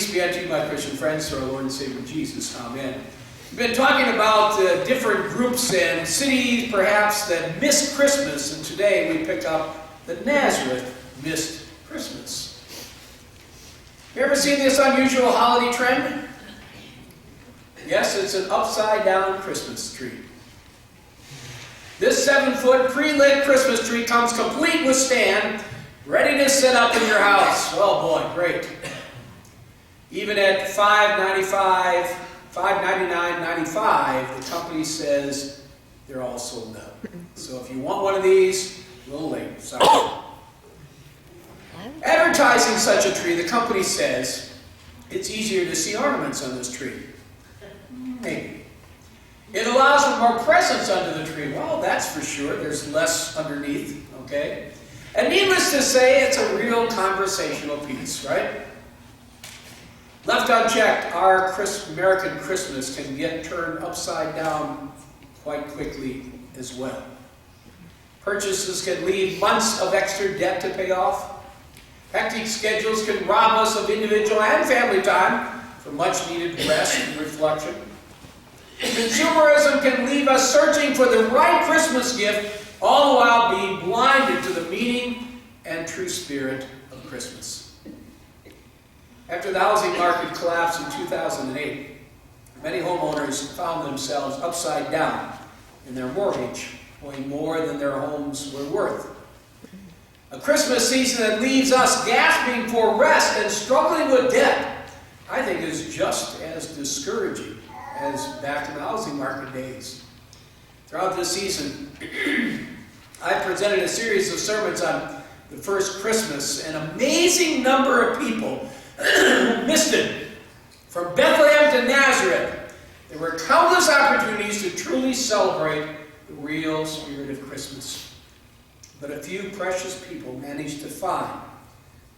peace be unto you, my Christian friends, through our Lord and Savior Jesus. Amen. We've been talking about different groups and cities, perhaps, that missed Christmas, and today we pick up that Nazareth missed Christmas. You ever seen this unusual holiday trend? Yes, it's an upside-down Christmas tree. This 7-foot pre-lit Christmas tree comes complete with stand, ready to set up in your house. Oh boy, great. Even at $599.95, the company says they're all sold out. So if you want one of these, a little late. Sorry. Advertising such a tree, the company says it's easier to see ornaments on this tree. Maybe. It allows for more presents under the tree. Well, that's for sure. There's less underneath, okay? And needless to say, it's a real conversational piece, right? Left unchecked, our American Christmas can get turned upside down quite quickly as well. Purchases can leave months of extra debt to pay off. Hectic schedules can rob us of individual and family time for much-needed rest and reflection. Consumerism can leave us searching for the right Christmas gift, all the while being blinded to the meaning and true spirit of Christmas. After the housing market collapsed in 2008, many homeowners found themselves upside down in their mortgage, owing more than their homes were worth. A Christmas season that leaves us gasping for rest and struggling with debt, I think, is just as discouraging as back in the housing market days. Throughout this season, I presented a series of sermons on the first Christmas. An amazing number of people missed it. From Bethlehem to Nazareth, there were countless opportunities to truly celebrate the real spirit of Christmas. But a few precious people managed to find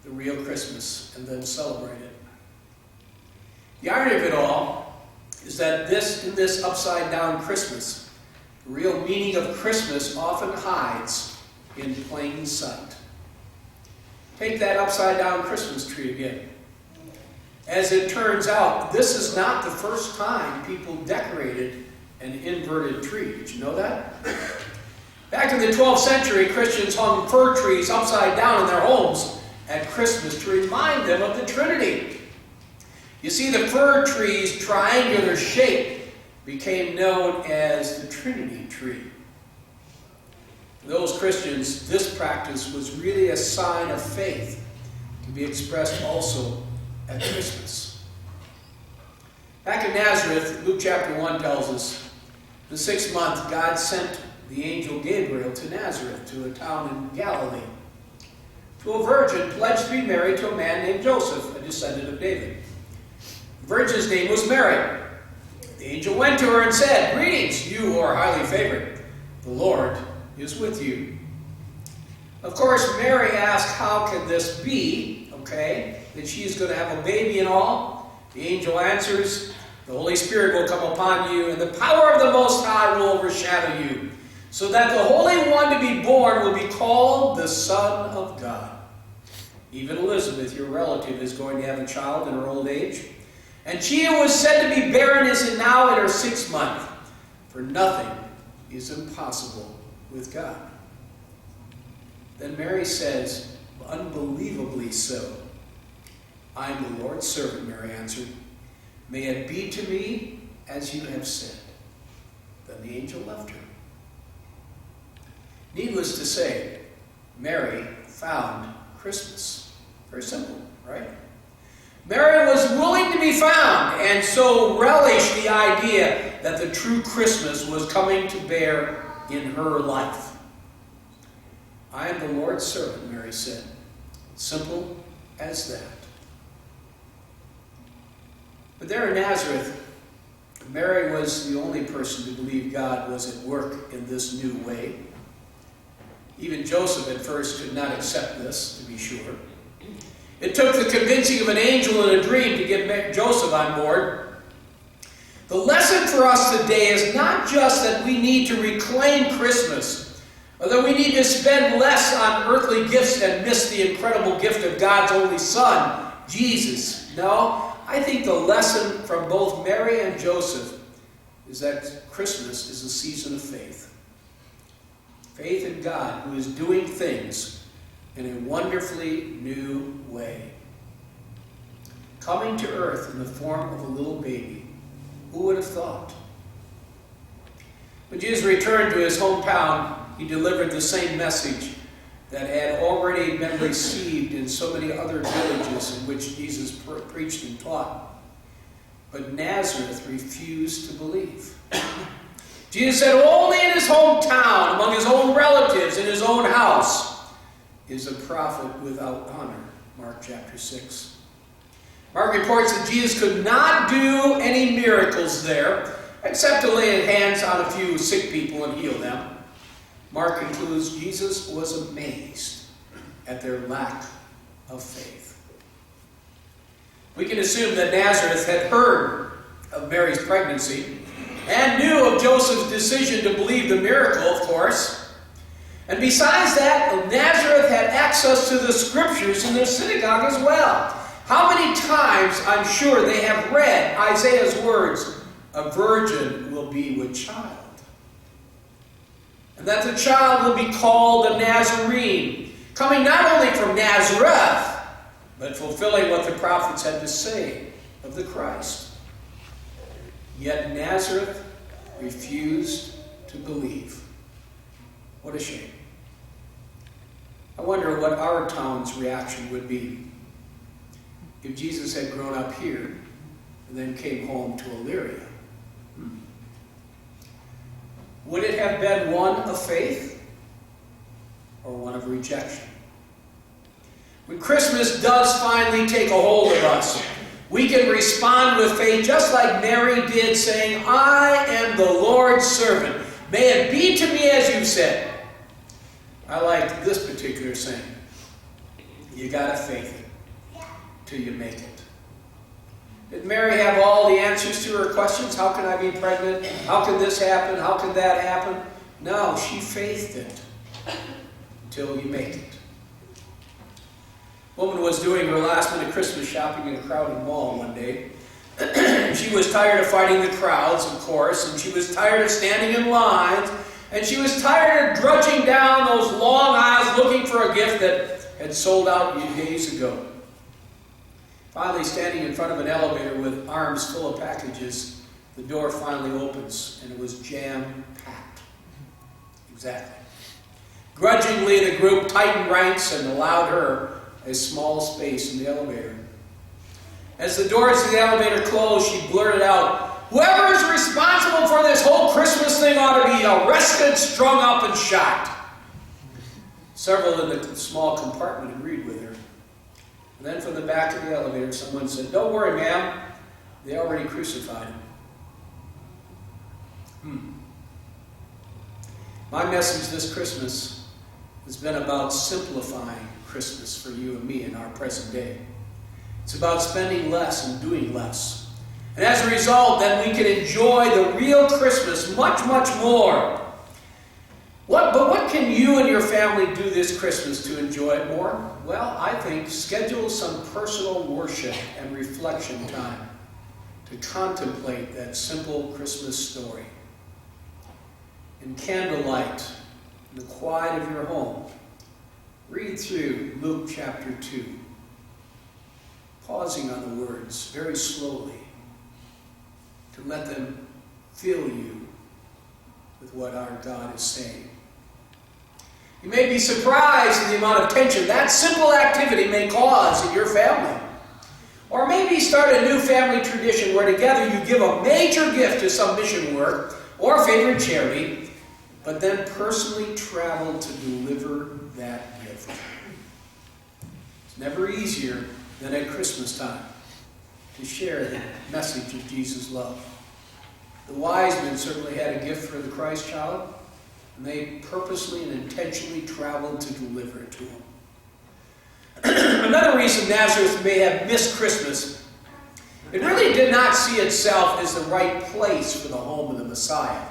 the real Christmas and then celebrate it. The irony of it all is that in this upside-down Christmas, the real meaning of Christmas often hides in plain sight. Take that upside-down Christmas tree again. As it turns out, this is not the first time people decorated an inverted tree. Did you know that? Back in the 12th century, Christians hung fir trees upside down in their homes at Christmas to remind them of the Trinity. You see, the fir tree's triangular shape became known as the Trinity tree. For those Christians, this practice was really a sign of faith to be expressed also at Christmas. Back in Nazareth, Luke chapter 1 tells us, the 6th month, God sent the angel Gabriel to Nazareth, to a town in Galilee, to a virgin pledged to be married to a man named Joseph, a descendant of David. The virgin's name was Mary. The angel went to her and said, "Greetings, you who are highly favored. The Lord is with you." Of course, Mary asked, how can this be, that she is going to have a baby and all? The angel answers, "The Holy Spirit will come upon you, and the power of the Most High will overshadow you, so that the Holy One to be born will be called the Son of God. Even Elizabeth, your relative, is going to have a child in her old age. And she who was said to be barren is now in her 6th month, for nothing is impossible with God." Then Mary says, "Unbelievably so. I am the Lord's servant," Mary answered. "May it be to me as you have said." Then the angel left her. Needless to say, Mary found Christmas. Very simple, right? Mary was willing to be found, and so relished the idea that the true Christmas was coming to bear in her life. "I am the Lord's servant," Mary said. Simple as that. But there in Nazareth, Mary was the only person to believe God was at work in this new way. Even Joseph at first could not accept this, to be sure. It took the convincing of an angel in a dream to get Joseph on board. The lesson for us today is not just that we need to reclaim Christmas, or that we need to spend less on earthly gifts and miss the incredible gift of God's only Son, Jesus. No, I think the lesson from both Mary and Joseph is that Christmas is a season of faith. Faith in God, who is doing things in a wonderfully new way. Coming to earth in the form of a little baby. Who would have thought? When Jesus returned to his hometown, he delivered the same message that had already been received in so many other villages in which Jesus preached and taught. But Nazareth refused to believe. Jesus said only in his hometown, among his own relatives, in his own house, is a prophet without honor. Mark chapter 6. Mark reports that Jesus could not do any miracles there, except to lay hands on a few sick people and heal them. Mark concludes Jesus was amazed at their lack of faith. We can assume that Nazareth had heard of Mary's pregnancy and knew of Joseph's decision to believe the miracle, of course. And besides that, Nazareth had access to the scriptures in their synagogue as well. How many times, I'm sure, they have read Isaiah's words, a virgin will be with child. And that the child will be called a Nazarene, coming not only from Nazareth, but fulfilling what the prophets had to say of the Christ. Yet Nazareth refused to believe. What a shame. I wonder what our town's reaction would be if Jesus had grown up here and then came home to Illyria. Would it have been one of faith or one of rejection? When Christmas does finally take a hold of us, we can respond with faith just like Mary did, saying, I am the Lord's servant. May it be to me as you said. I like this particular saying. You gotta faith it till you make it. Did Mary have all the answers to her questions? How can I be pregnant? How can this happen? How can that happen? No, she faithed it until you make it. A woman was doing her last-minute Christmas shopping in a crowded mall one day. She was tired of fighting the crowds, of course, and she was tired of standing in lines, and she was tired of drudging down those long aisles looking for a gift that had sold out days ago. Finally, standing in front of an elevator with arms full of packages, the door finally opens, and it was jam-packed. Exactly. Grudgingly, the group tightened ranks and allowed her a small space in the elevator. As the doors to the elevator closed, she blurted out, "Whoever is responsible for this whole Christmas thing ought to be arrested, strung up, and shot." Several in the small compartment agreed with her. And then from the back of the elevator, someone said, "Don't worry, ma'am. They already crucified him." My message this Christmas has been about simplifying Christmas for you and me in our present day. It's about spending less and doing less. And as a result, then we can enjoy the real Christmas much, much more. But what can you and your family do this Christmas to enjoy it more? Well, I think schedule some personal worship and reflection time to contemplate that simple Christmas story. In candlelight, in the quiet of your home, read through Luke chapter 2, pausing on the words very slowly to let them fill you with what our God is saying. You may be surprised at the amount of tension that simple activity may cause in your family. Or maybe start a new family tradition where together you give a major gift to some mission work or favorite charity, but then personally travel to deliver that gift. It's never easier than at Christmas time to share the message of Jesus' love. The wise men certainly had a gift for the Christ child, and they purposely and intentionally traveled to deliver it to him. Another reason Nazareth may have missed Christmas, it really did not see itself as the right place for the home of the Messiah.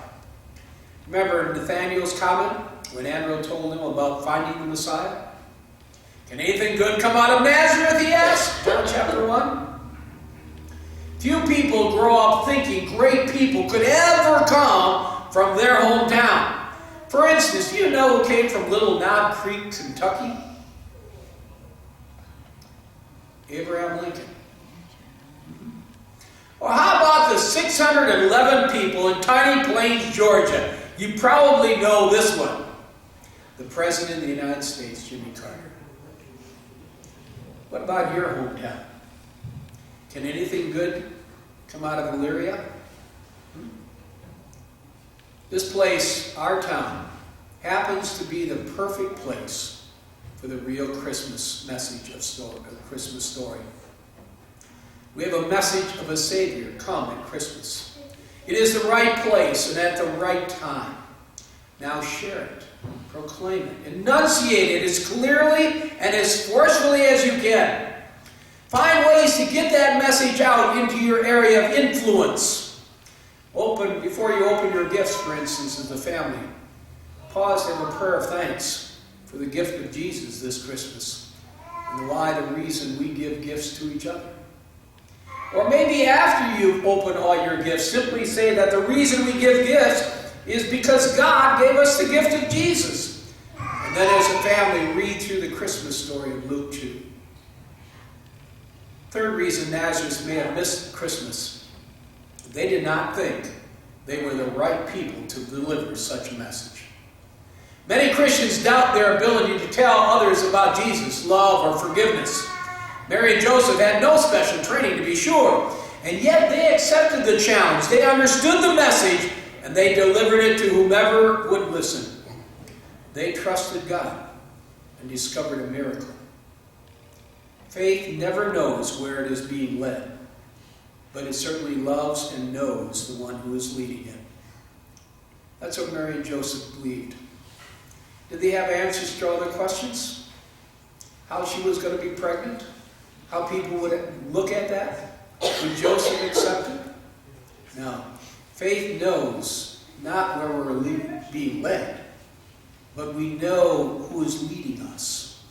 Remember Nathanael's comment when Andrew told him about finding the Messiah? Can anything good come out of Nazareth, he asked, John chapter 1. Few people grow up thinking great people could ever come from their hometown. For instance, do you know who came from Little Knob Creek, Kentucky? Abraham Lincoln. Or how about the 611 people in Tiny Plains, Georgia? You probably know this one. The President of the United States, Jimmy Carter. What about your hometown? Can anything good come out of Elyria? This place, our town, happens to be the perfect place for the real Christmas message of Christmas story. We have a message of a Savior come at Christmas. It is the right place and at the right time. Now share it, proclaim it, enunciate it as clearly and as forcefully as you can. Find ways to get that message out into your area of influence. Before you open your gifts, for instance, as a family, pause to have a prayer of thanks for the gift of Jesus this Christmas and the reason we give gifts to each other. Or maybe after you've opened all your gifts, simply say that the reason we give gifts is because God gave us the gift of Jesus. And then as a family, read through the Christmas story of Luke 2. Third reason Nazareth may have missed Christmas. They did not think they were the right people to deliver such a message. Many Christians doubt their ability to tell others about Jesus, love, or forgiveness. Mary and Joseph had no special training, to be sure, and yet they accepted the challenge. They understood the message, and they delivered it to whomever would listen. They trusted God and discovered a miracle. Faith never knows where it is being led, but it certainly loves and knows the one who is leading it. That's what Mary and Joseph believed. Did they have answers to all their questions? How she was going to be pregnant? How people would look at that? Would Joseph accept it? No. Faith knows not where we're being led, but we know who is leading us.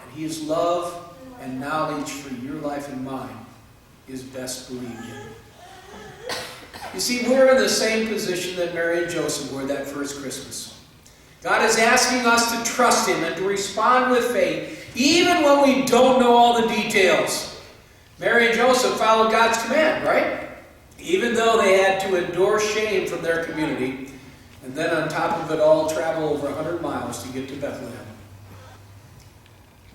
And he is love and knowledge for your life and mine is best believed in. You see, we're in the same position that Mary and Joseph were that first Christmas. God is asking us to trust him and to respond with faith, even when we don't know all the details. Mary and Joseph followed God's command, right? Even though they had to endure shame from their community, and then on top of it all, travel over 100 miles to get to Bethlehem.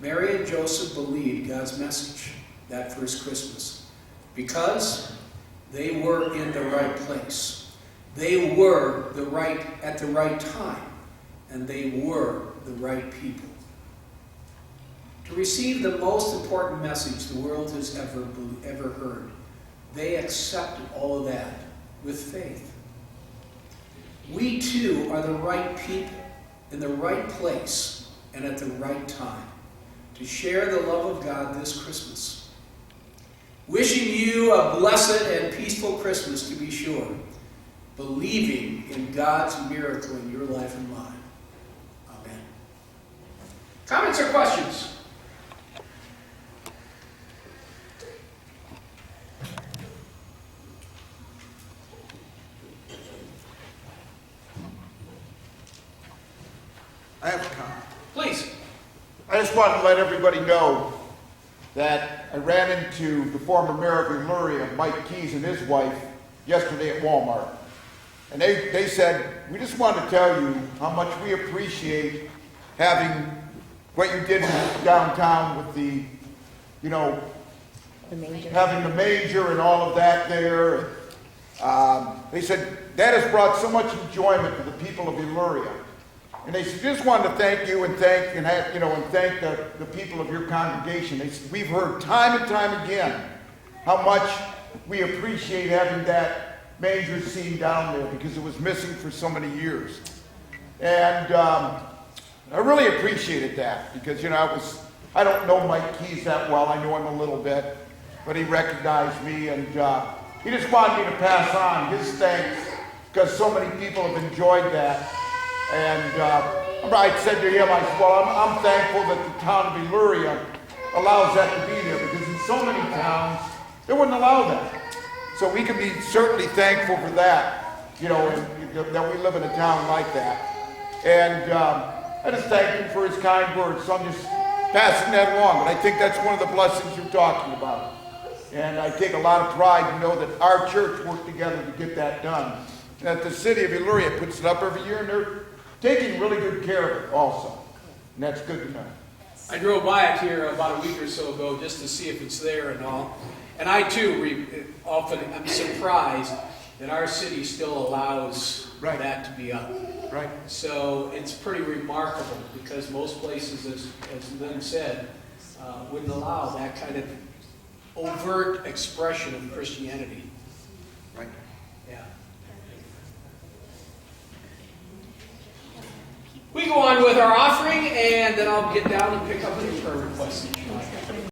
Mary and Joseph believed God's message that first Christmas because they were in the right place. They were at the right time, and they were the right people. To receive the most important message the world has ever heard, they accepted all of that with faith. We too are the right people in the right place and at the right time to share the love of God this Christmas. Wishing you a blessed and peaceful Christmas, to be sure, believing in God's miracle in your life and mine. Amen. Comments or questions? I have a comment. Please. I just want to let everybody know that I ran into the former mayor of Elyria, Mike Keys, and his wife yesterday at Walmart. And they said, we just want to tell you how much we appreciate having what you did downtown with the manger. Having the manger and all of that there. They said, that has brought so much enjoyment to the people of Elyria. And they just wanted to thank you and thank the people of your congregation. We've heard time and time again how much we appreciate having that manger scene down there because it was missing for so many years. And I really appreciated that because I don't know Mike Keys that well. I know him a little bit, but he recognized me and he just wanted me to pass on his thanks because so many people have enjoyed that. And I said to him, I'm thankful that the town of Elyria allows that to be there because in so many towns, they wouldn't allow that. So we can be certainly thankful for that, you know, and that we live in a town like that. And I just thank him for his kind words. So I'm just passing that along. But I think that's one of the blessings you're talking about. And I take a lot of pride to know that our church worked together to get that done. And that the city of Illyria puts it up every year, and they're taking really good care of it also. And that's good to know. I drove by it here about a week or so ago just to see if it's there and all. And I too often am surprised that our city still allows that to be up. Right. So it's pretty remarkable because most places, as Lynn said, wouldn't allow that kind of overt expression of Christianity. Right. Yeah. We go on with our offering, and then I'll get down and pick up any prayer requests.